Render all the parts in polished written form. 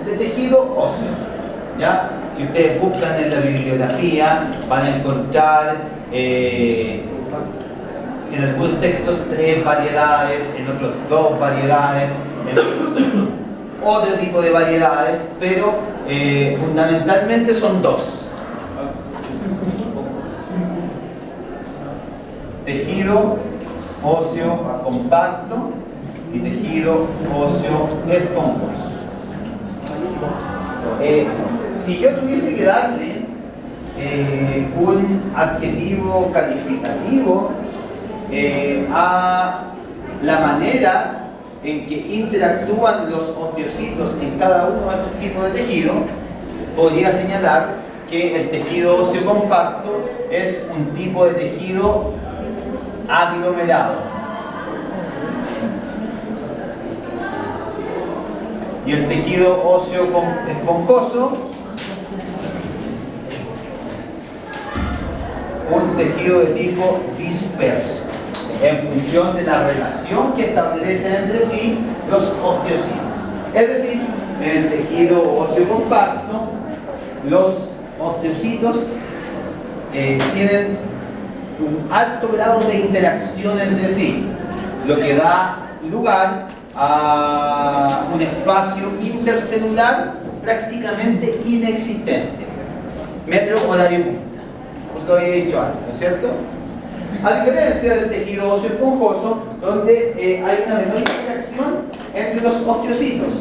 de tejido óseo. ¿Ya? Si ustedes buscan en la bibliografía, van a encontrar en algunos textos 3 variedades, en otros 2 variedades, en otros otro tipo de variedades, pero fundamentalmente son 2. Tejido óseo compacto y tejido óseo esponjoso. Si yo tuviese que darle un adjetivo calificativo a la manera en que interactúan los osteocitos en cada uno de estos tipos de tejido, podría señalar que el tejido óseo compacto es un tipo de tejido aglomerado. Y el tejido óseo esponjoso, un tejido de tipo disperso, en función de la relación que establecen entre sí los osteocitos. Es decir, en el tejido óseo compacto, los osteocitos tienen un alto grado de interacción entre sí, lo que da lugar a un espacio intercelular prácticamente inexistente, metro horario punta, como lo había dicho antes, ¿no es cierto? A diferencia del tejido óseo esponjoso, donde hay una menor interacción entre los osteocitos,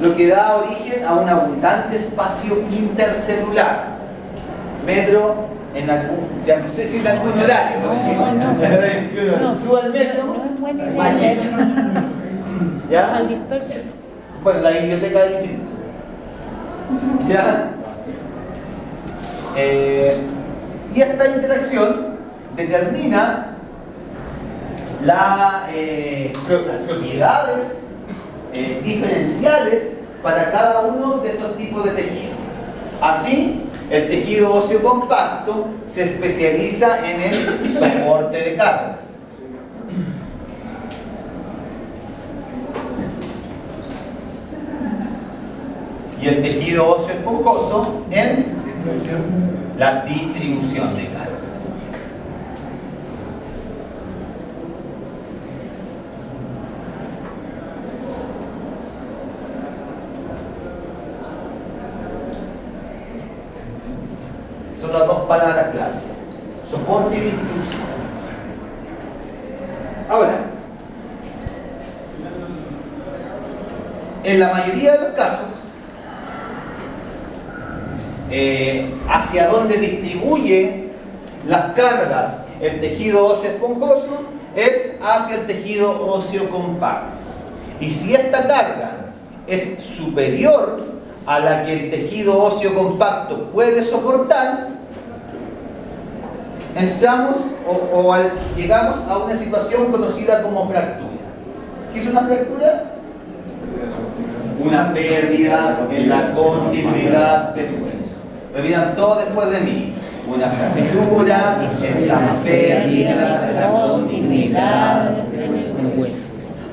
lo que da origen a un abundante espacio intercelular, metro en algún, ya no sé si en algún horario, no, sube al metro, ¿ya? Al disperso. Bueno, la biblioteca del distrito. ¿Ya? Y esta interacción determina las propiedades diferenciales para cada uno de estos tipos de tejidos. Así, el tejido óseo compacto se especializa en el soporte de cargas. Y el tejido óseo esponjoso en la distribución de cargas. Son las dos palabras claves: soporte y distribución. Ahora, en la mayoría de los casos, hacia donde distribuye las cargas el tejido óseo esponjoso es hacia el tejido óseo compacto. Y si esta carga es superior a la que el tejido óseo compacto puede soportar, entramos llegamos a una situación conocida como fractura. ¿Qué es una fractura? Una pérdida en la continuidad del hueso. Lo miran todos después de mí. Una fractura es la pérdida de la continuidad del hueso.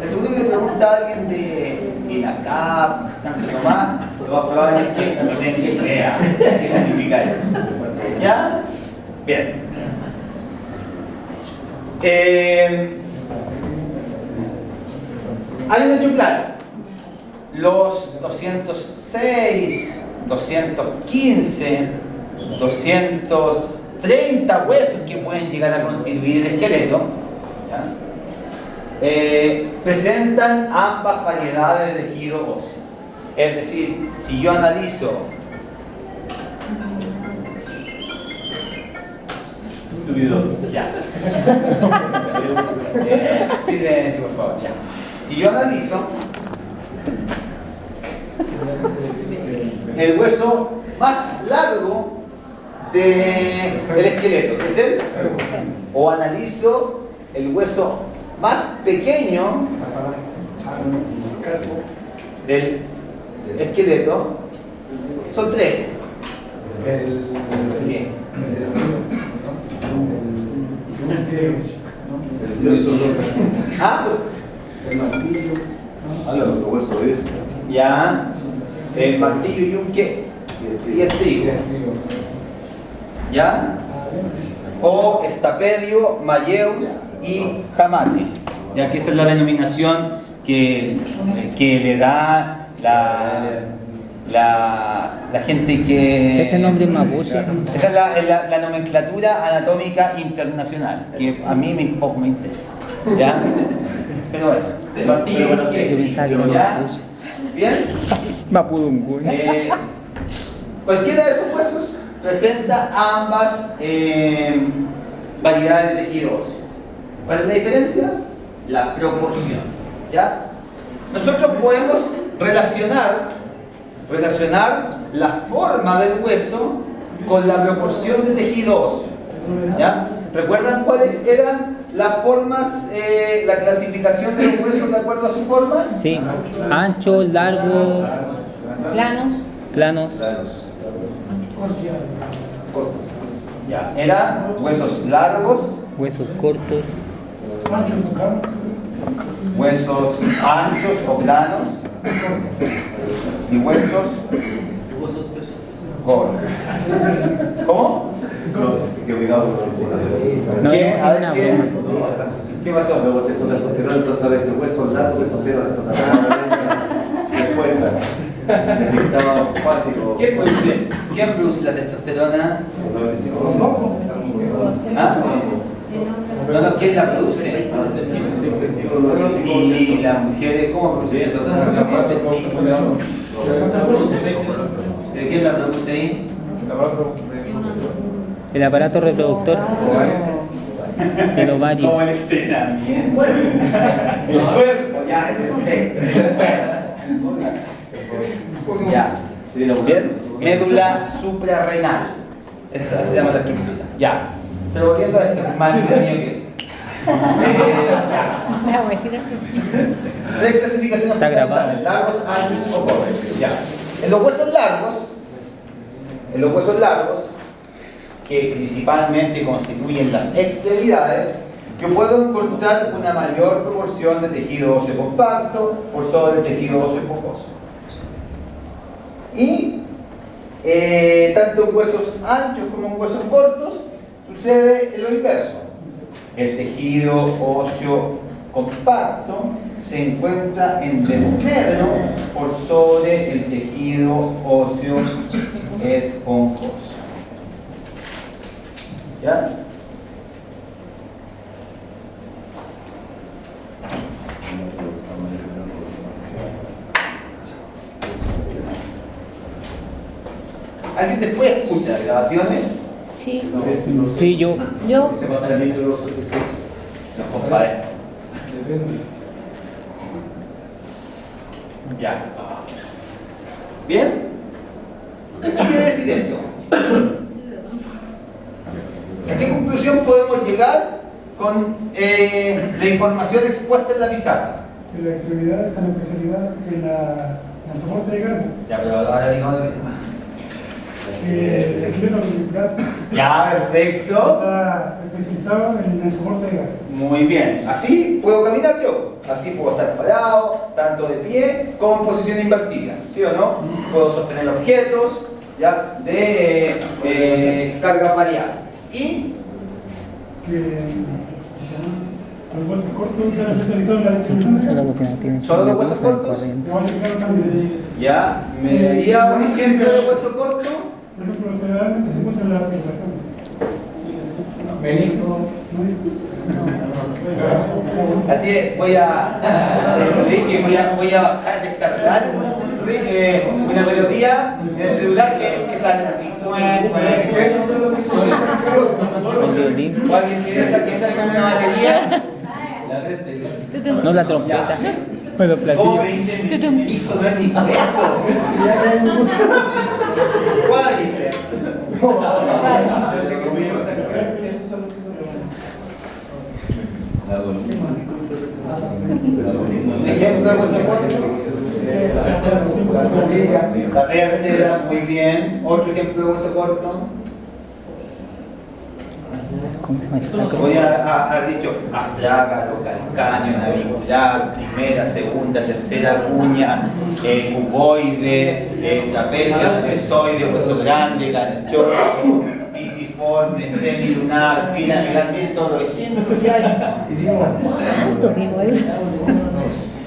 Es seguro que le pregunta a alguien de INACAP, Santo Tomás, lo más probable es que no tenga idea qué significa eso. ¿Ya? Bien. Hay un hecho claro. Los 206, 215, 230 huesos que pueden llegar a constituir el esqueleto, presentan ambas variedades de tejido óseo. Es decir, si yo analizo ya. Silencio, por favor. Ya. Si yo analizo el hueso más largo del esqueleto, que es el, o analizo el hueso más pequeño del esqueleto, son 3. ¿Ah? El martillo. Habla de los huesos de esto. Ya. martillo, yunque y estribo. ¿Ya? O estapedio, mayeus y jamate. Ya que esa es la denominación que le da la gente que... Ese nombre es mapuche. Esa es la nomenclatura anatómica internacional, que a mí poco me interesa. ¿Ya? Pero bueno, el martillo, Yo pensaba que era ¿ya? mapuche. ¿Bien? Mapudungun. Cualquiera de esos huesos presenta ambas variedades de tejido óseo. ¿Cuál es la diferencia? La proporción. ¿Ya? Nosotros podemos relacionar la forma del hueso con la proporción de tejido óseo. ¿Ya? ¿Recuerdan cuáles eran las formas, la clasificación de los huesos de acuerdo a su forma? Sí, ancho, largo, planos. Ya, eran huesos largos, Huesos cortos, huesos anchos o planos y huesos cortos. ¿Cómo? no ¿Qué? es A ver, una ¿qué? broma. ¿Qué pasó? Luego testosterona, entonces a veces huesos largos, testosterona, ¿Quién produce la testosterona? ¿Ah? No, ¿quién la produce? Y las mujeres, ¿cómo producen testosterona? ¿Quién la produce ahí? El aparato reproductor del ovario. Como el entrenamiento. El cuerpo, ya, perfecto. Ya. Bien. Médula suprarrenal. Esa se llama la estructura. Ya. Pero volviendo a esto, es más entretenido que eso. Tres clasificaciones Está grabado. fundamentales: largos, anchos o cortos. Ya. En los huesos largos, que principalmente constituyen las extremidades, yo puedo encontrar una mayor proporción de tejido óseo compacto por sobre el tejido óseo esponjoso. Y tanto en huesos anchos como en huesos cortos sucede lo inverso. El tejido óseo compacto se encuentra en desmedro por sobre el tejido óseo esponjoso. ¿Ya? ¿Alguien después escucha las grabaciones? Sí. Sí, yo. Se pasa el libro los compadres. Ya. ¿Bien? ¿Qué quiere decir eso? ¿A qué conclusión podemos llegar con la información expuesta en la pizarra? Que la extremidad está en la especialidad en el soporte de carne. Ya, pero ahora digamos El esqueleto articular ya, perfecto. está especializado en el soporte de carne. Muy bien. Así puedo caminar yo. Así puedo estar parado, tanto de pie como en posición invertida. ¿Sí o no? Puedo sostener objetos ya de cargas variables. Y los huesos cortos están especializados en la distribución. Solo porque no tienen ¿Solo los huesos cortos? Igual que cada también. ya, ¿me daría un ejemplo de hueso corto? Por ejemplo, generalmente se encuentra en la articulación. A ti voy a descargar una melodía en el celular que sale así. El violín. O alguien que salga una batería. No la trompeta. Bueno, ¿Cómo platillo. me dicen? Hijo, no es ni preso. ¿Cuál dice? Ejemplo de hueso corto. La vértebra, muy bien. Otro ejemplo de hueso corto. ¿Cómo se llama eso? Podría haber dicho astrágalo, calcáneo, navicular, primera, segunda, tercera cuña, cuboide, trapecio, trapezoide, hueso grande, ganchoso, pisiforme, semilunar, piramidal, miren todos los ejemplos que hay.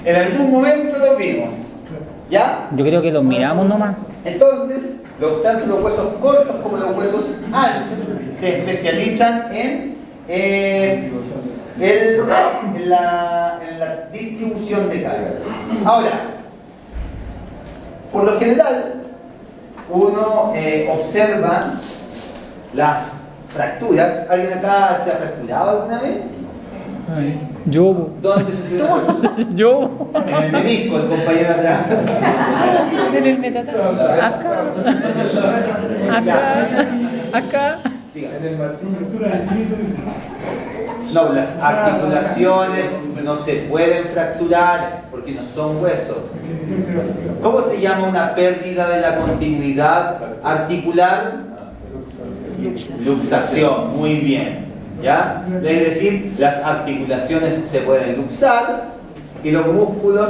En algún momento los vimos, ¿ya? Yo creo que los miramos nomás. Entonces, tanto los huesos cortos como los huesos anchos se especializan en la distribución de cargas. Ahora, por lo general, uno observa las fracturas. ¿Alguien acá se ha fracturado alguna vez? Yo. ¿Dónde se sufrió una fractura? Yo. En el menisco, el compañero atrás. En el metatarso. Acá. Acá. No, las articulaciones no se pueden fracturar porque no son huesos. ¿Cómo se llama una pérdida de la continuidad articular? Luxación, muy bien. ¿Ya? Es decir, las articulaciones se pueden luxar y los músculos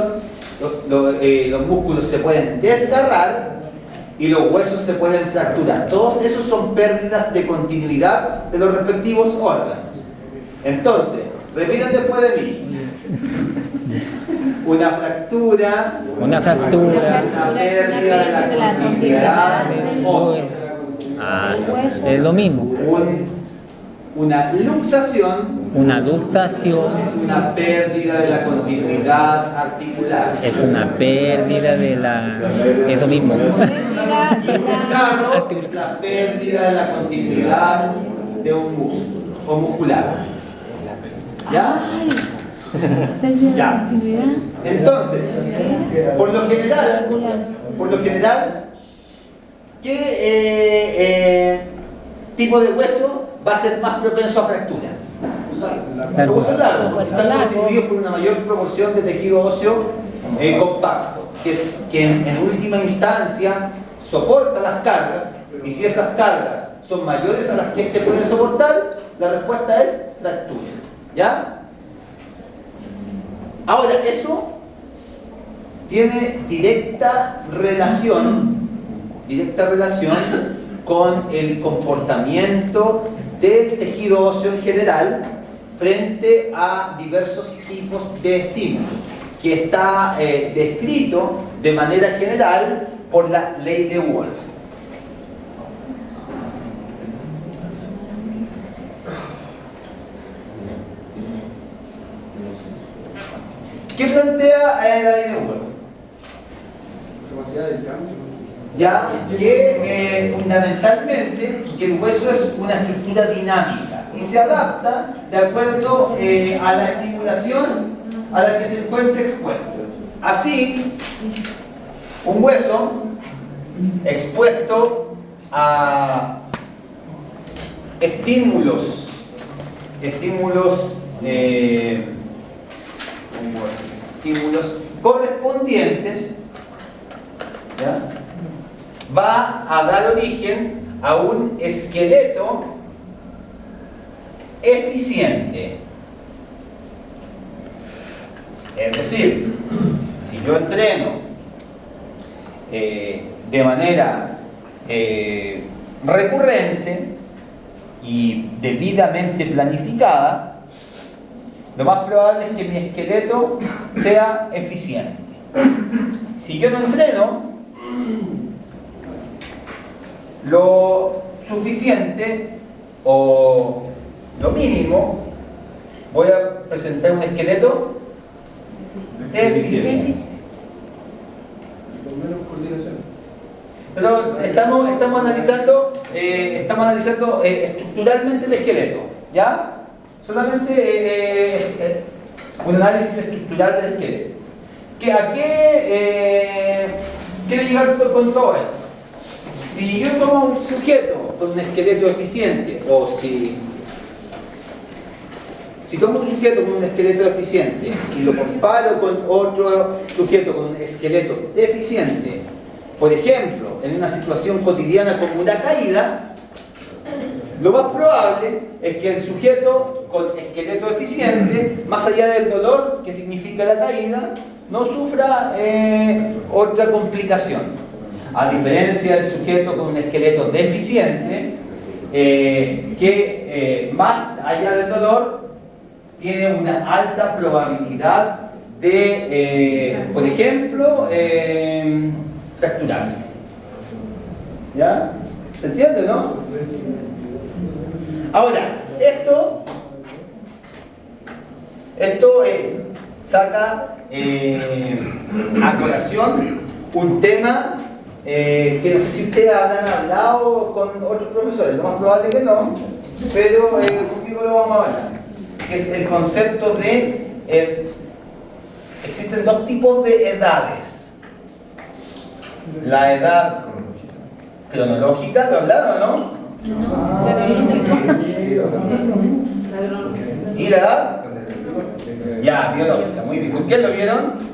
se pueden desgarrar y los huesos se pueden fracturar. Todos esos son pérdidas de continuidad de los respectivos órganos. Entonces, repitan después de mí. Una fractura, Una fractura. una pérdida de la continuidad ósea. Ah, es lo mismo. Una luxación Una luxación es una pérdida de la continuidad articular. es una pérdida de la... Eso mismo. Y un desgarro es la pérdida de la continuidad de un músculo o muscular. ¿Ya? Ya. Entonces, por lo general, ¿qué tipo de hueso va a ser más propenso a fracturas? Los huesos largos, porque están constituidos por una mayor proporción de tejido óseo compacto, que en última instancia soporta las cargas, y si esas cargas son mayores a las que éste puede soportar, la respuesta es fractura. ¿Ya? Ahora, eso tiene directa relación con el comportamiento del tejido óseo en general frente a diversos tipos de estímulos, que está descrito de manera general por la ley de Wolff. ¿Qué plantea la ley de Wolff? Ya que fundamentalmente que el hueso es una estructura dinámica y se adapta de acuerdo a la estimulación a la que se encuentra expuesto. Así, un hueso expuesto a estímulos correspondientes, ¿ya?, va a dar origen a un esqueleto eficiente. Es decir, si yo entreno de manera recurrente y debidamente planificada, lo más probable es que mi esqueleto sea eficiente. Si yo no entreno lo suficiente o lo mínimo, voy a presentar un esqueleto deficiente. Pero estamos analizando estructuralmente el esqueleto, ¿ya? Solamente un análisis estructural del esqueleto. ¿A qué quiero llegar con todo esto? Si yo tomo un sujeto con un esqueleto eficiente, o si tomo un sujeto con un esqueleto eficiente y lo comparo con otro sujeto con un esqueleto deficiente, por ejemplo, en una situación cotidiana como una caída, lo más probable es que el sujeto con esqueleto deficiente, más allá del dolor que significa la caída, no sufra otra complicación. A diferencia del sujeto con un esqueleto deficiente, que más allá del dolor, tiene una alta probabilidad de, por ejemplo, fracturarse. ¿Ya? ¿Se entiende, no? Ahora, esto saca a colación un tema que no sé si ustedes habrán hablado con otros profesores, lo más probable que no, pero conmigo lo vamos a hablar, que es el concepto de existen dos tipos de edades. La edad cronológica, ¿lo hablaron o no? ¿Y la edad? Ya, biológica, muy bien. ¿Con quién lo vieron?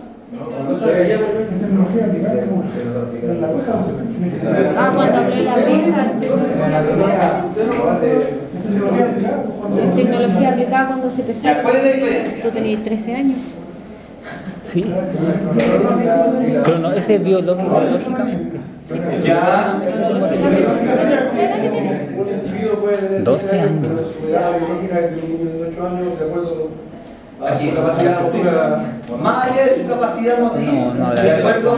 Cuando hablé la mesa. En tecnología aplicada cuando se empezó. Ya, ¿cuál es la diferencia? Tú tenías 13 años. Sí. Ese es biológicamente. Sí. Ya. Tengo 13 años. 12 años. Aquí, más allá de su capacidad motriz, de acuerdo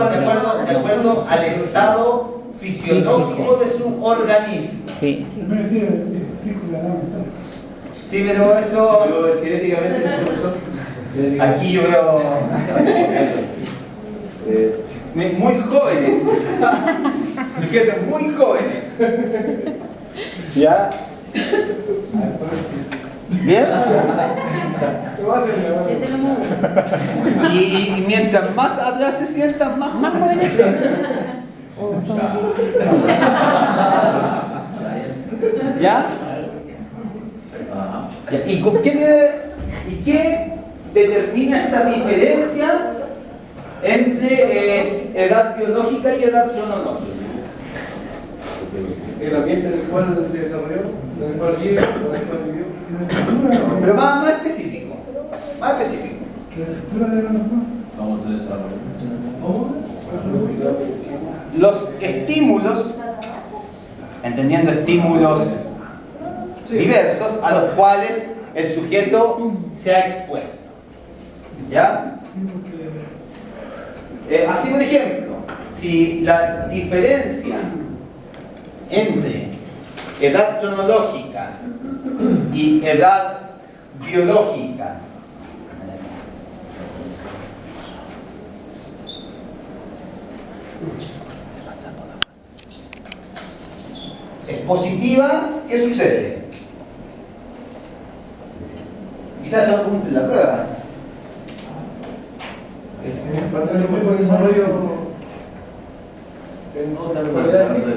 al estado fisiológico de su organismo. Sí. Sí, pero eso. Pero genéticamente es profesor. Aquí yo veo. Muy jóvenes. Sujetos muy jóvenes. ¿Ya? ¿Bien? Y mientras más atrás se sientan, más jóvenes. ¿Ya? ¿Y con qué determina esta diferencia entre edad biológica y edad cronológica? El ambiente en el cual se desarrolló, en el cual vive, en el cual vivió. Pero más específico. Más específico. ¿Cómo se desarrolló? Los estímulos, entendiendo estímulos diversos a los cuales el sujeto se ha expuesto. ¿Ya? Así por ejemplo, si la diferencia entre edad cronológica y edad biológica es positiva, ¿qué sucede? Quizás no apunte en la prueba. Cuando el cuerpo de desarrollo en su cualidad física.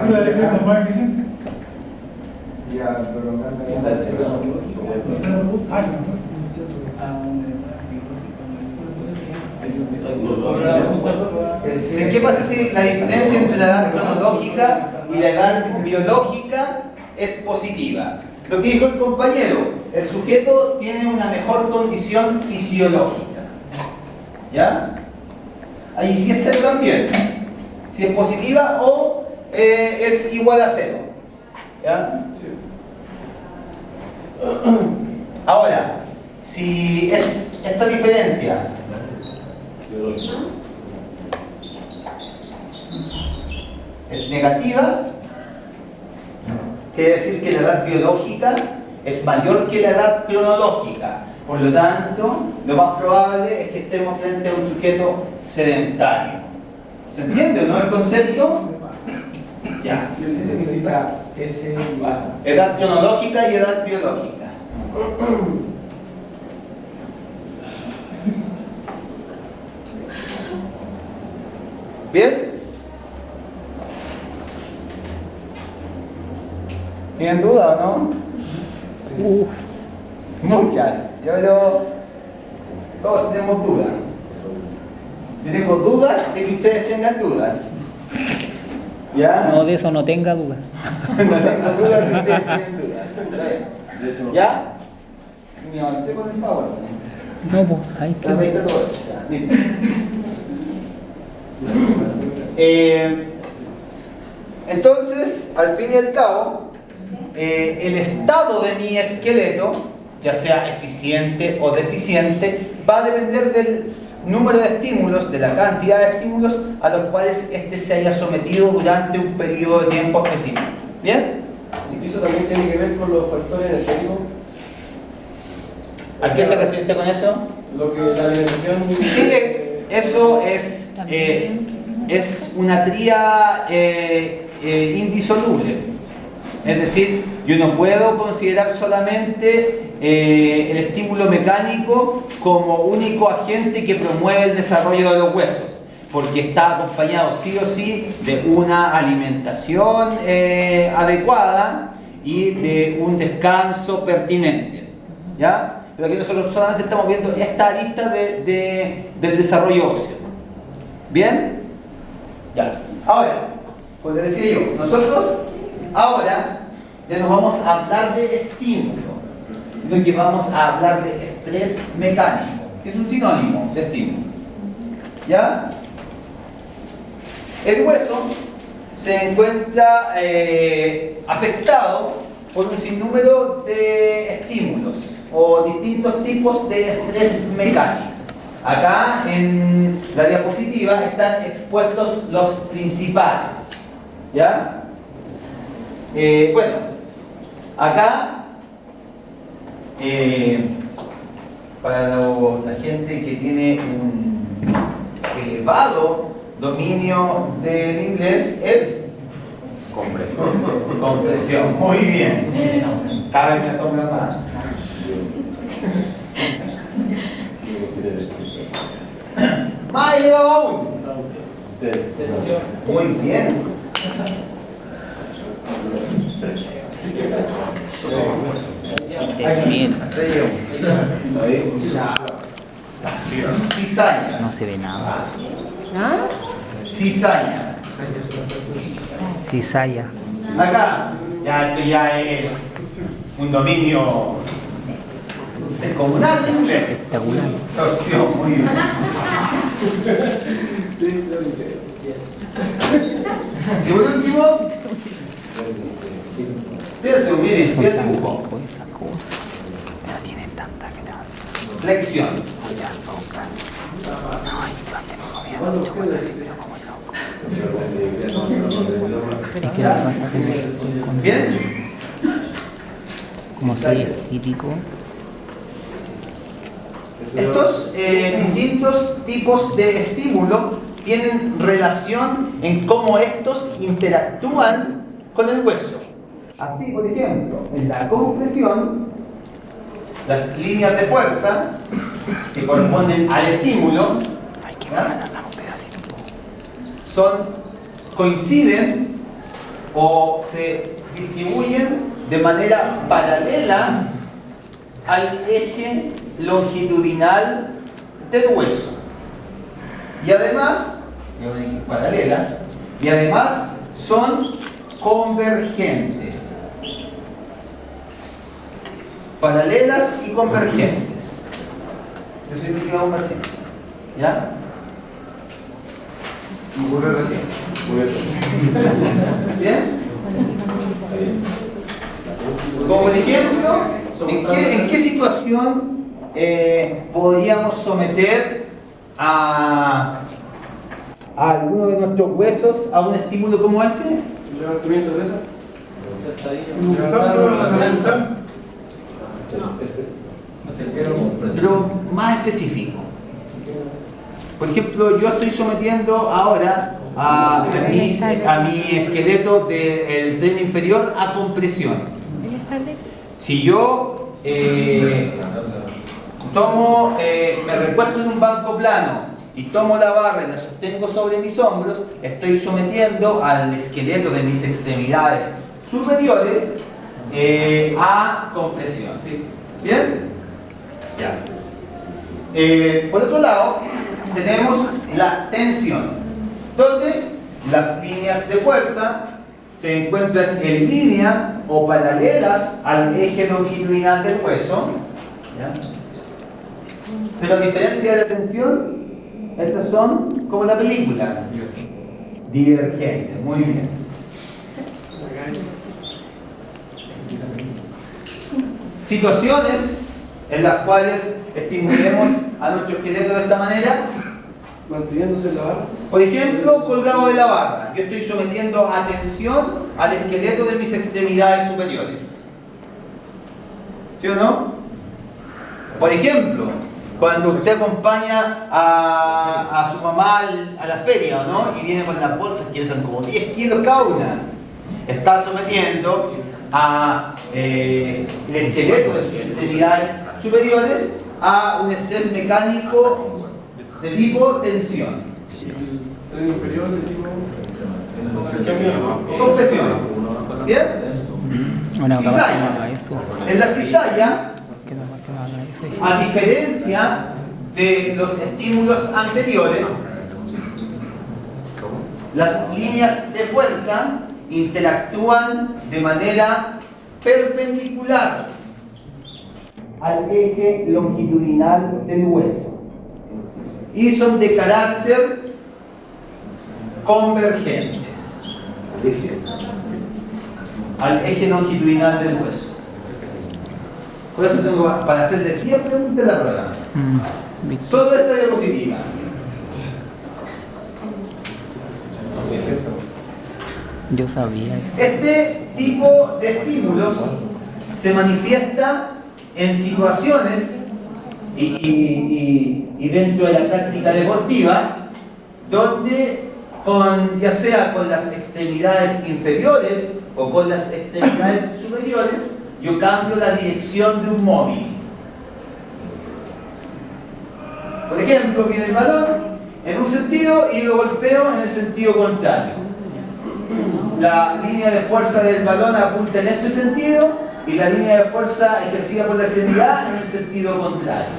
¿La decreto más eficiente? Ya, pero ¿Qué pasa si la diferencia entre la edad cronológica y la edad biológica es positiva? Lo que dijo el compañero, el sujeto tiene una mejor condición fisiológica. ¿Ya? Ahí sí es cero también. Si es positiva o es igual a cero. ¿Ya? Ahora, si es esta diferencia es negativa, quiere decir que la edad biológica es mayor que la edad cronológica. Por lo tanto, lo más probable es que estemos frente a un sujeto sedentario. ¿Se entiende, no, el concepto? Ya. ¿Qué significa ese baja? Edad cronológica y edad biológica. ¿Bien? ¿Tienen duda o no? Muchas. Yo veo, todos tenemos dudas. Yo tengo dudas de que ustedes tengan dudas. ¿Ya? No, de eso no tenga duda. No tengo duda que ustedes tienen dudas. ¿Ya? Ni avancé con el PowerPoint. No, pues, ahí Ya, ahí quedó. está todo eso. Ya, listo. Entonces, al fin y al cabo, el estado de mi esqueleto, ya sea eficiente o deficiente, va a depender del número de estímulos, de la cantidad de estímulos a los cuales éste se haya sometido durante un periodo de tiempo específico. ¿Bien? ¿Y eso también tiene que ver con los factores energéticos? ¿A qué se refiere con eso? Lo que la alimentación... Sí, eso es una tría indisoluble. Es decir, yo no puedo considerar solamente el estímulo mecánico como único agente que promueve el desarrollo de los huesos, porque está acompañado sí o sí de una alimentación adecuada y de un descanso pertinente. ¿Ya? Pero aquí nosotros solamente estamos viendo esta arista del desarrollo óseo. ¿Bien? Ya. Ahora, como les decía yo, nosotros ahora ya no vamos a hablar de estímulo, sino que vamos a hablar de estrés mecánico, que es un sinónimo de estímulo. ¿Ya? El hueso se encuentra afectado por un sinnúmero de estímulos o distintos tipos de estrés mecánico. Acá en la diapositiva están expuestos los principales. ¿Ya? Bueno, acá para la gente que tiene un elevado dominio del inglés es compresión. Compresión, muy bien. Cada vez me asombra más. Más elevado aún. Muy bien. Aquí, cizaña. No se ve nada. ¿Ah? Cizaña. Cizalla. Acá, ya esto ya es un dominio descomunal de inglés. Espectacular. Torsión, muy bien. Y por último, piense, mire, Son ¿qué tan dibujo? ricos esas cosas. Pero tienen tanta grasa. Flexión. Mucha azúcar. Ay, yo antes no comía mucho chocolate, pero como loco. Es que lo que pasa es que estoy con- ¿Bien? como soy estético, Estos distintos tipos de estímulo tienen relación en cómo estos interactúan con el hueso. Así, por ejemplo, en la compresión, las líneas de fuerza que corresponden al estímulo hay que ¿ya? bajar un pedacito. coinciden o se distribuyen de manera paralela al eje longitudinal del hueso. Y además, paralelas, y además son convergentes. Paralelas y convergentes. ¿Qué significa convergente? ¿Ya? Ocurre recién. ¿Bien? Como por ejemplo, ¿en qué situación podríamos someter a alguno de nuestros huesos a un estímulo como ese? Levantamiento de esa. Pero más específico. Por ejemplo, yo estoy sometiendo ahora a mi esqueleto del tren inferior a compresión. Si yo me recuesto en un banco plano y tomo la barra y la sostengo sobre mis hombros, estoy sometiendo al esqueleto de mis extremidades superiores a compresión. ¿Bien? Ya. Por otro lado, tenemos la tensión, donde las líneas de fuerza se encuentran en línea o paralelas al eje longitudinal del hueso. ¿Ya? Pero a diferencia de la tensión, estas son como la película. Divergentes. Muy bien. Situaciones en las cuales estimulemos a nuestro esqueleto de esta manera. Manteniéndose en la barra. Por ejemplo, colgado de la barra. Yo estoy sometiendo atención al esqueleto de mis extremidades superiores. ¿Sí o no? Por ejemplo, cuando usted acompaña a su mamá a la feria, ¿o no? Y viene con las bolsas que pesan como 10 kilos cada una. Está sometiendo el esqueleto de sus extremidades superiores a un estrés mecánico de tipo tensión. Tren inferior de tipo Compresión. ¿Bien? Bueno, capaz que no Cizalla. haga eso. En la cizalla, Que no haga eso. a diferencia de los estímulos anteriores, las líneas de fuerza interactúan de manera perpendicular al eje longitudinal del hueso y son de carácter convergentes al eje longitudinal del hueso. Por eso tengo para hacerle 10 preguntas de la prueba. ¿Viste? Solo de esta diapositiva. Yo sabía eso. Este tipo de estímulos se manifiesta en situaciones y dentro de la práctica deportiva, donde ya sea con las extremidades inferiores o con las extremidades superiores, yo cambio la dirección de un móvil. Por ejemplo, viene el balón en un sentido y lo golpeo en el sentido contrario. La línea de fuerza del balón apunta en este sentido y la línea de fuerza ejercida por la extremidad en el sentido contrario.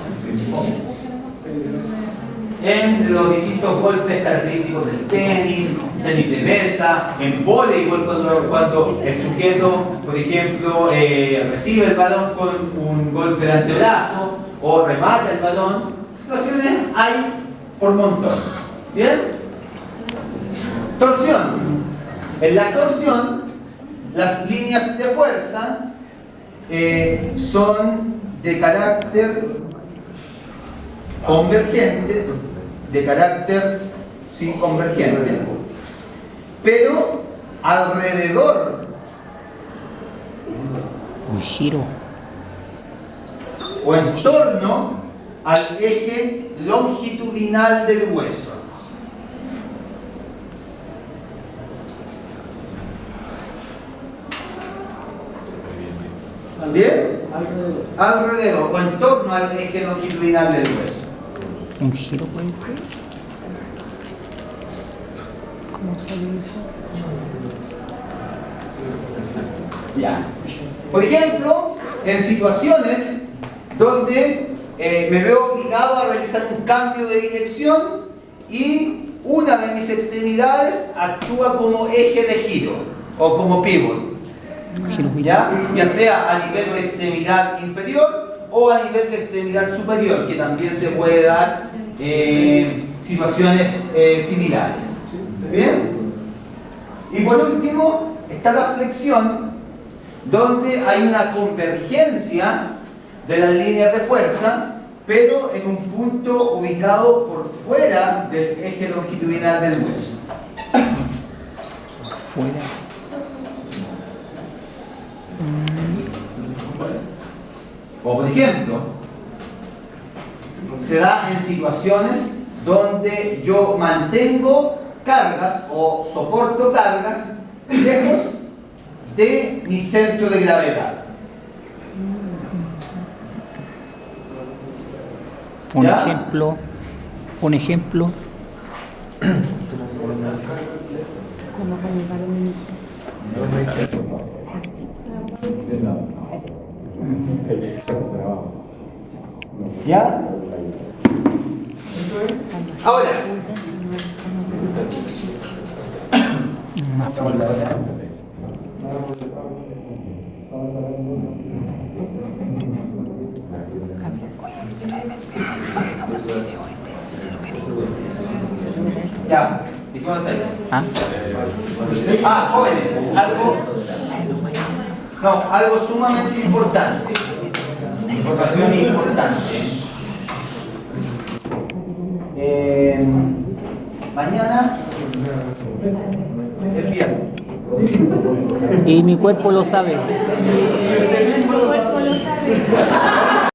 En los distintos golpes característicos del tenis de mesa, en voleibol cuando el sujeto, por ejemplo, recibe el balón con un golpe de antebrazo o remata el balón. Situaciones hay por montón. ¿Bien? Torsión. En la torsión, las líneas de fuerza son de carácter convergente, convergente, pero alrededor Un giro. o en torno al eje longitudinal del hueso. ¿Bien? Alrededor o en torno al eje longitudinal del hueso. Un giro puede ser. ¿Cómo sale eso? Ya. Por ejemplo, en situaciones donde me veo obligado a realizar un cambio de dirección y una de mis extremidades actúa como eje de giro o como pivot. Ya sea a nivel de extremidad inferior o a nivel de extremidad superior, que también se puede dar situaciones similares. ¿Bien? Y por último está la flexión, donde hay una convergencia de las líneas de fuerza, pero en un punto ubicado por fuera del eje longitudinal del hueso. Fuera. O por ejemplo, se da en situaciones donde yo mantengo cargas o soporto cargas lejos de mi centro de gravedad. Un ¿Ya? ejemplo. Un ejemplo. Como con el balón. ¿Ya? Ahora, Ya, dijimos hasta ahí. ¿Ah? Jóvenes, algo sumamente importante. Información importante. Mañana es viernes. Y mi cuerpo lo sabe. Mi cuerpo lo sabe.